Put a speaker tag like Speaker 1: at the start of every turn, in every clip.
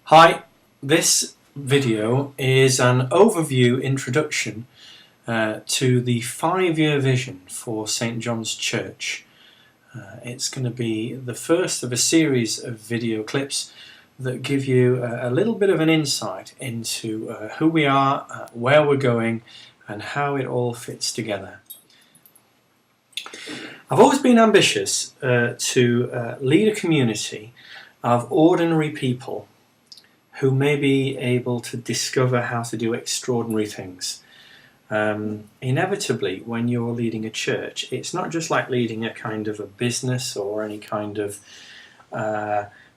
Speaker 1: Hi, this video is an overview introduction to the 5-year vision for St John's Church. It's going to be the first of a series of video clips that give you a little bit of an insight into who we are, where we're going, and how it all fits together. I've always been ambitious to lead a community of ordinary people who may be able to discover how to do extraordinary things. Inevitably, when you're leading a church, it's not just like leading a kind of a business or any kind of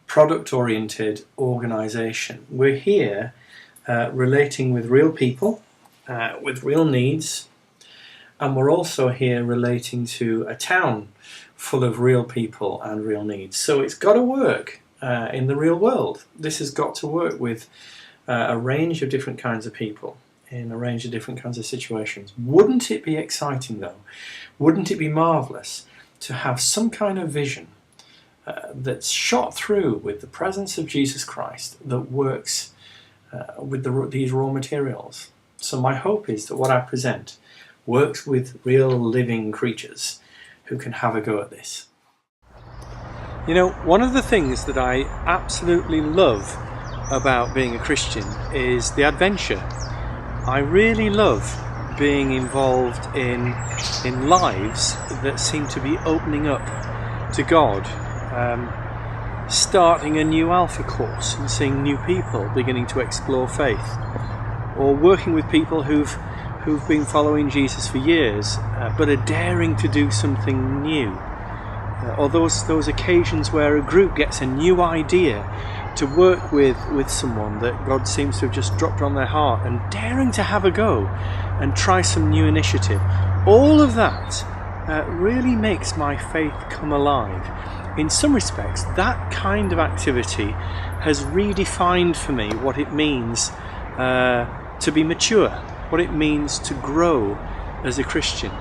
Speaker 1: product-oriented organisation. We're here relating with real people, with real needs, and we're also here relating to a town full of real people and real needs. So it's got to work. In the real world. This has got to work with a range of different kinds of people in a range of different kinds of situations. Wouldn't it be exciting though? Wouldn't it be marvellous to have some kind of vision that's shot through with the presence of Jesus Christ that works with these raw materials? So my hope is that what I present works with real living creatures who can have a go at this. You know, one of the things that I absolutely love about being a Christian is the adventure. I really love being involved in lives that seem to be opening up to God, starting a new Alpha course and seeing new people beginning to explore faith, or working with people who've been following Jesus for years but are daring to do something new. Or those occasions where a group gets a new idea to work with someone that God seems to have just dropped on their heart and daring to have a go and try some new initiative. All of that really makes my faith come alive. In some respects, that kind of activity has redefined for me what it means to be mature, what it means to grow as a Christian.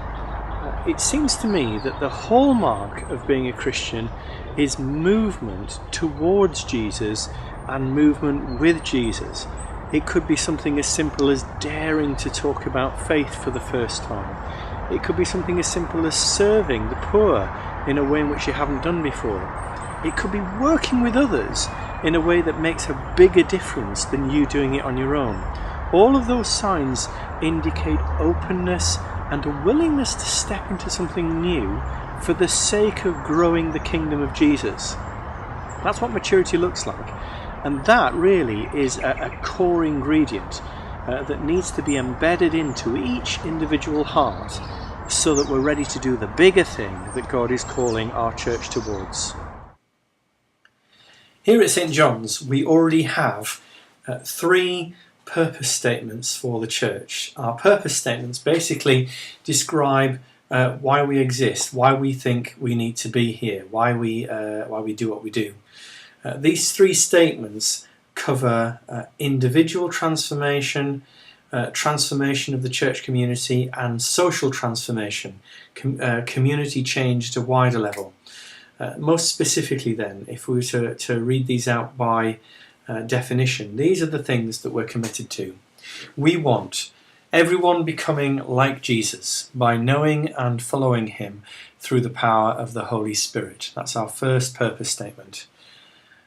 Speaker 1: It seems to me that the hallmark of being a Christian is movement towards Jesus and movement with Jesus. It could be something as simple as daring to talk about faith for the first time. It could be something as simple as serving the poor in a way in which you haven't done before. It could be working with others in a way that makes a bigger difference than you doing it on your own. All of those signs indicate openness and a willingness to step into something new for the sake of growing the kingdom of Jesus. That's what maturity looks like. And that really is a core ingredient that needs to be embedded into each individual heart so that we're ready to do the bigger thing that God is calling our church towards. Here at St John's, we already have 3 purpose statements for the church. Our purpose statements basically describe why we exist, why we think we need to be here, why we do what we do. These 3 statements cover individual transformation, transformation of the church community, and social transformation, community change at a wider level. Most specifically then, if we were to read these out by definition, these are the things that we're committed to. We want everyone becoming like Jesus by knowing and following him through the power of the Holy Spirit. That's our first purpose statement.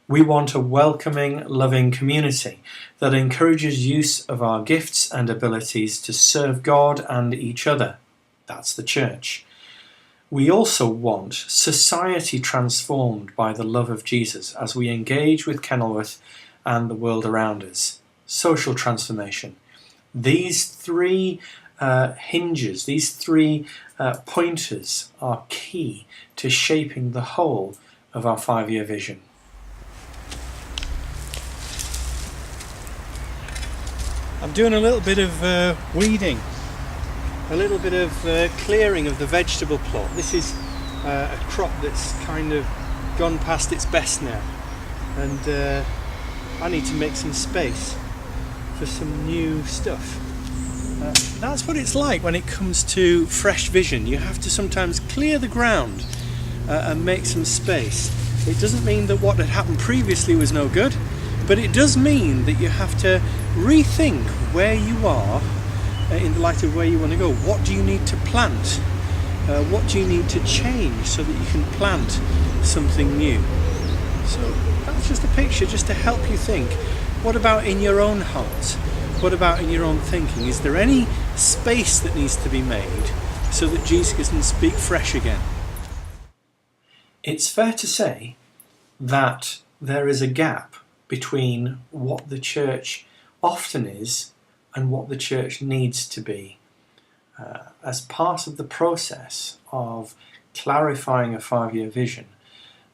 Speaker 1: We want a welcoming, loving community that encourages use of our gifts and abilities to serve God and each other. That's the church. We also want society transformed by the love of Jesus as we engage with Kenilworth and the world around us. Social transformation. These 3 hinges, these 3 pointers are key to shaping the whole of our 5-year vision. I'm doing a little bit of weeding, a little bit of clearing of the vegetable plot. This is a crop that's kind of gone past its best now, and I need to make some space for some new stuff. That's what it's like when it comes to fresh vision. You have to sometimes clear the ground and make some space. It doesn't mean that what had happened previously was no good, but it does mean that you have to rethink where you are in the light of where you want to go. What do you need to plant? What do you need to change so that you can plant something new? So that's just a picture just to help you think. What about in your own heart? What about in your own thinking? Is there any space that needs to be made so that Jesus can speak fresh again? It's fair to say that there is a gap between what the church often is and what the church needs to be. As part of the process of clarifying a 5-year vision,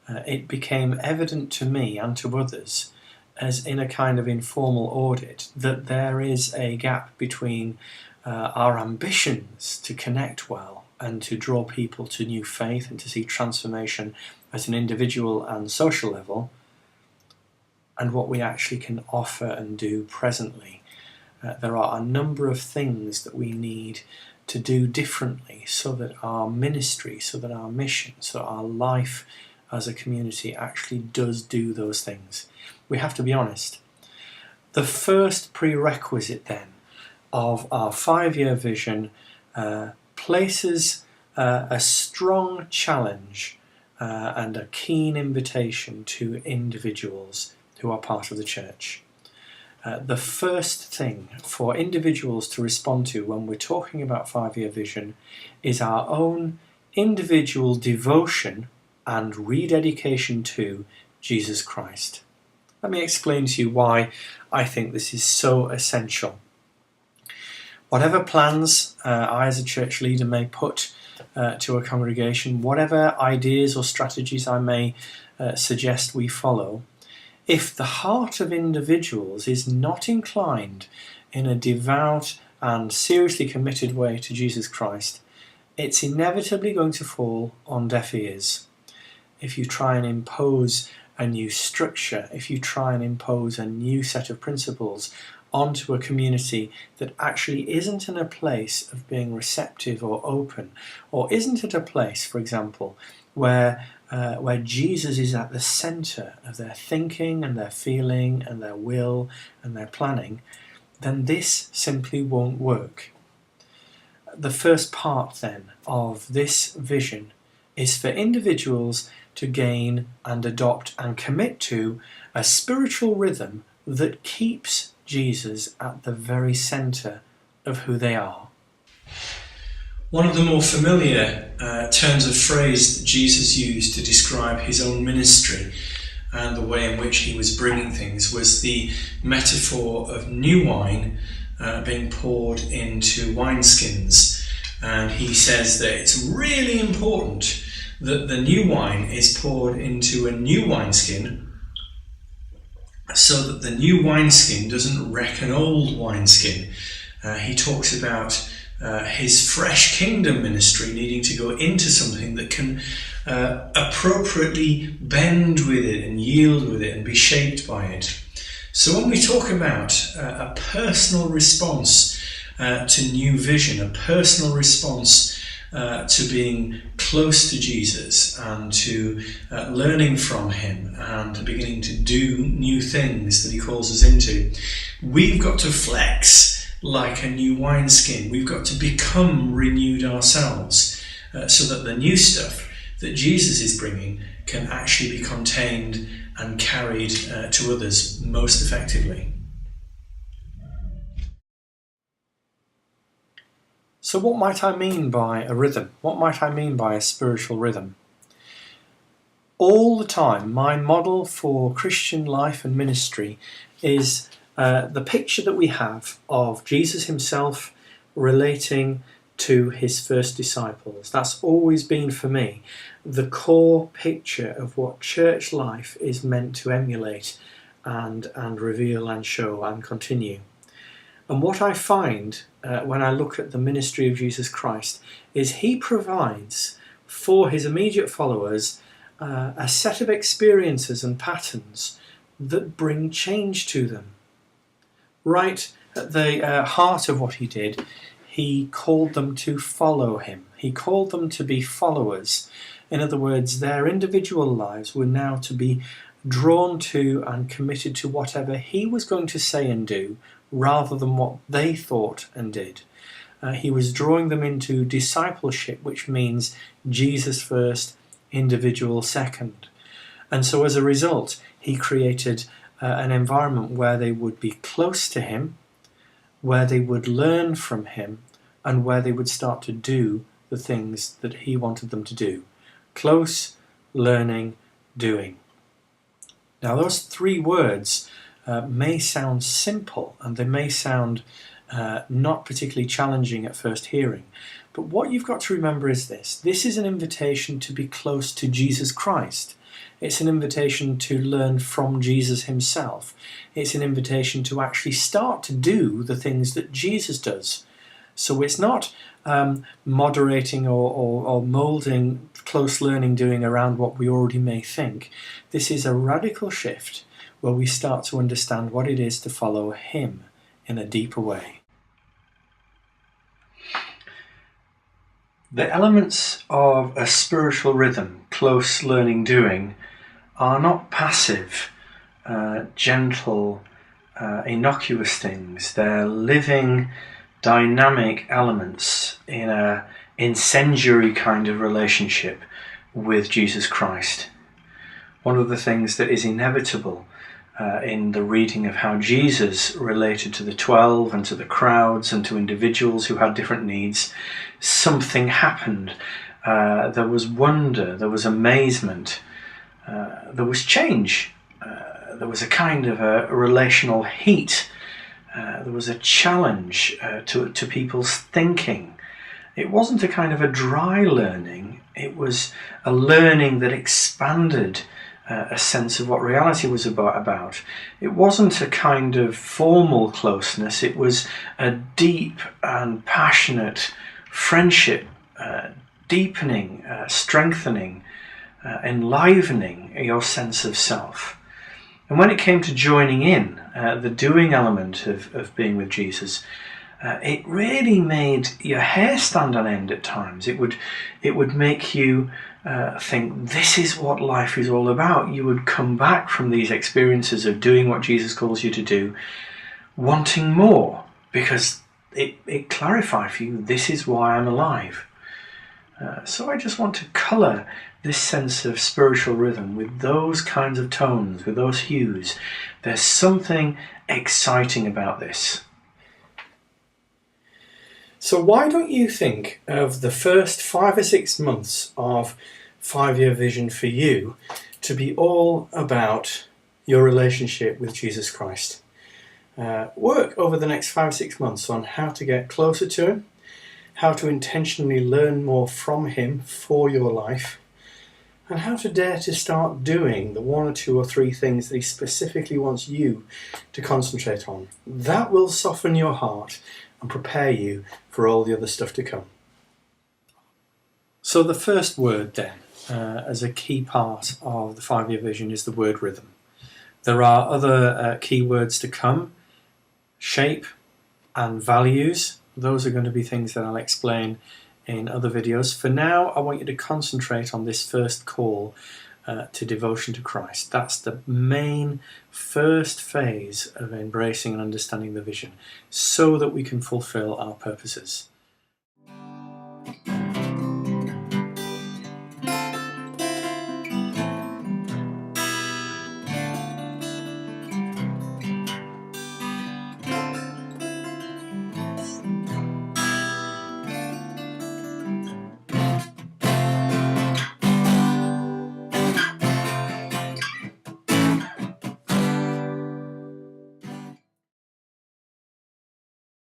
Speaker 1: it became evident to me and to others, as in a kind of informal audit, that there is a gap between our ambitions to connect well and to draw people to new faith and to see transformation at an individual and social level, and what we actually can offer and do presently. There are a number of things that we need to do differently so that our ministry, so that our mission, so that our life as a community actually does do those things. We have to be honest. The first prerequisite then of our 5-year vision places a strong challenge and a keen invitation to individuals who are part of the church. The first thing for individuals to respond to when we're talking about 5-year vision is our own individual devotion and rededication to Jesus Christ. Let me explain to you why I think this is so essential. Whatever plans I as a church leader may put to a congregation, whatever ideas or strategies I may suggest we follow, if the heart of individuals is not inclined in a devout and seriously committed way to Jesus Christ, it's inevitably going to fall on deaf ears. If you try and impose a new structure, if you try and impose a new set of principles onto a community that actually isn't in a place of being receptive or open, or isn't at a place, for example, where Jesus is at the centre of their thinking and their feeling and their will and their planning, then this simply won't work. The first part then of this vision is for individuals to gain and adopt and commit to a spiritual rhythm that keeps Jesus at the very centre of who they are. One of the more familiar turns of phrase that Jesus used to describe his own ministry and the way in which he was bringing things was the metaphor of new wine being poured into wineskins. And he says that it's really important that the new wine is poured into a new wineskin so that the new wineskin doesn't wreck an old wineskin. He talks about his fresh kingdom ministry needing to go into something that can appropriately bend with it and yield with it and be shaped by it. So when we talk about a personal response to new vision, a personal response to being close to Jesus and to learning from him and beginning to do new things that he calls us into, we've got to flex like a new wineskin. We've got to become renewed ourselves so that the new stuff that Jesus is bringing can actually be contained and carried to others most effectively. So what might I mean by a rhythm? What might I mean by a spiritual rhythm? All the time, my model for Christian life and ministry is the picture that we have of Jesus himself relating to his first disciples. That's always been for me the core picture of what church life is meant to emulate and reveal and show and continue. And what I find when I look at the ministry of Jesus Christ is he provides for his immediate followers a set of experiences and patterns that bring change to them. Right at the heart of what he did, he called them to follow him. He called them to be followers. In other words, their individual lives were now to be drawn to and committed to whatever he was going to say and do, rather than what they thought and did. He was drawing them into discipleship, which means Jesus first, individual second. And so as a result, he created an environment where they would be close to him, where they would learn from him, and where they would start to do the things that he wanted them to do. Close, learning, doing. Now those three words may sound simple, and they may sound not particularly challenging at first hearing. But what you've got to remember is this. This is an invitation to be close to Jesus Christ. It's an invitation to learn from Jesus himself. It's an invitation to actually start to do the things that Jesus does. So it's not moderating or moulding close learning doing around what we already may think. This is a radical shift where we start to understand what it is to follow him in a deeper way. The elements of a spiritual rhythm, close learning doing, are not passive, gentle, innocuous things. They're living, dynamic elements in an incendiary kind of relationship with Jesus Christ. One of the things that is inevitable in the reading of how Jesus related to the 12 and to the crowds and to individuals who had different needs, something happened. There was wonder, there was amazement, there was change, there was a kind of a relational heat, there was a challenge to people's thinking. It wasn't a kind of a dry learning, it was a learning that expanded a sense of what reality was about. It wasn't a kind of formal closeness, it was a deep and passionate friendship, deepening, strengthening, enlivening your sense of self. And when it came to joining in, the doing element of being with Jesus, it really made your hair stand on end at times. It would make you think, this is what life is all about. You would come back from these experiences of doing what Jesus calls you to do, wanting more, because it clarified for you, this is why I'm alive. So I just want to colour this sense of spiritual rhythm with those kinds of tones, with those hues. There's something exciting about this. So why don't you think of the first 5 or 6 months of 5-year vision for you to be all about your relationship with Jesus Christ? Work over the next 5 or 6 months on how to get closer to him, how to intentionally learn more from him for your life, and how to dare to start doing the 1 or 2 or 3 things that he specifically wants you to concentrate on. That will soften your heart and prepare you for all the other stuff to come. So the first word then, as a key part of the 5-year vision, is the word rhythm. There are other key words to come: shape and values. Those are going to be things that I'll explain in other videos. For now, I want you to concentrate on this first call to devotion to Christ. That's the main first phase of embracing and understanding the vision, so that we can fulfill our purposes.